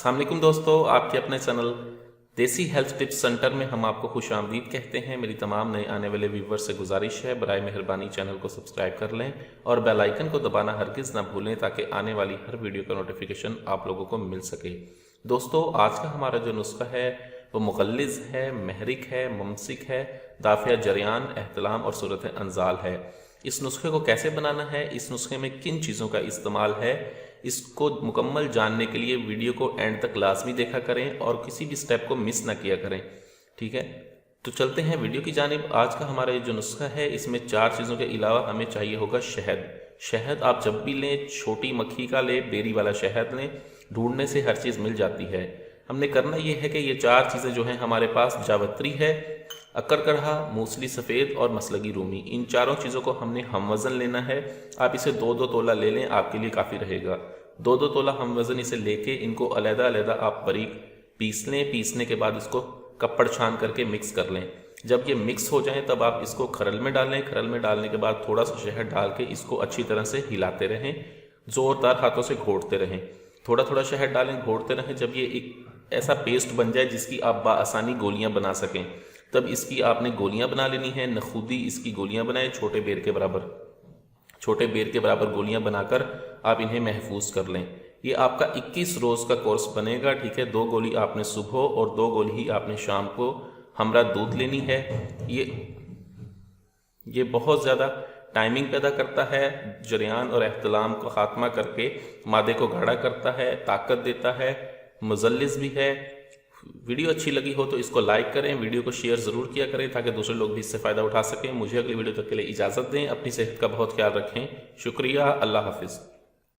अस्सलाम वालेकुम दोस्तों, आपके अपने चैनल देसी हेल्थ टिप्स सेंटर में हम आपको खुश आमदीद कहते हैं। मेरी तमाम नए आने वाले व्यूवर से गुजारिश है, बराए मेहरबानी चैनल को सब्सक्राइब कर लें और बेल आइकन को दबाना हरगिज़ ना भूलें ताकि आने वाली हर वीडियो का नोटिफिकेशन आप लोगों को मिल सके। दोस्तों, आज का हमारा जो नुस्खा है वो मुगल्लिज़ है, महरिक है, मुमसिक है, दाफिया जरियान, एहतलाम और सूरत अंजाल है। इस नुस्खे को कैसे बनाना है, इस नुस्खे में किन चीज़ों का इस्तेमाल है, इसको मुकम्मल जानने के लिए वीडियो को एंड तक लाजमी देखा करें और किसी भी स्टेप को मिस ना किया करें। ठीक है, तो चलते हैं वीडियो की जानिब। आज का हमारा ये जो नुस्खा है इसमें 4 चीज़ों के अलावा हमें चाहिए होगा शहद। शहद आप जब भी लें, छोटी मक्खी का लें, बेरी वाला शहद लें, ढूंढने से हर चीज़ मिल जाती है। हमने करना ये है कि ये 4 चीज़ें जो हैं हमारे पास, जावत्री है, अकरकढ़ा, मूसली सफ़ेद और मसलगी रूमी, इन चारों चीज़ों को हमने हम वज़न लेना है। आप इसे 2-2 तोला ले लें, आपके लिए काफ़ी रहेगा। 2-2 तोला हम वज़न इसे लेके इनको अलग-अलग आप बारीक पीस लें। पीसने के बाद इसको कपड़ छान करके मिक्स कर लें। जब ये मिक्स हो जाए तब आप इसको खरल में डालें। खरल में डालने के बाद थोड़ा सा शहद डाल के इसको अच्छी तरह से हिलाते रहें, ज़ोरदार हाथों से घोटते रहें। थोड़ा थोड़ा शहद डालें, घोटते रहें। जब ये एक ऐसा पेस्ट बन जाए जिसकी आप बाआसानी गोलियां बना सकें, तब इसकी आपने गोलियां बना लेनी है। नखूदी इसकी गोलियां बनाएं, छोटे बेर के बराबर गोलियां बनाकर आप इन्हें महफूज कर लें। ये आपका 21 रोज़ का कोर्स बनेगा। ठीक है, 2 गोली आपने सुबह और 2 गोली ही आपने शाम को हमरा दूध लेनी है। ये बहुत ज़्यादा टाइमिंग पैदा करता है, जरियान और एहतलाम को ख़ात्मा करके मादे को गाढ़ा करता है, ताकत देता है, मुज़ल्लिज़ भी है। वीडियो अच्छी लगी हो तो इसको लाइक करें, वीडियो को शेयर ज़रूर किया करें ताकि दूसरे लोग भी इससे फ़ायदा उठा सकें। मुझे अगली वीडियो तक के लिए इजाज़त दें। अपनी सेहत का बहुत ख्याल रखें। शुक्रिया, अल्लाह हाफिज़।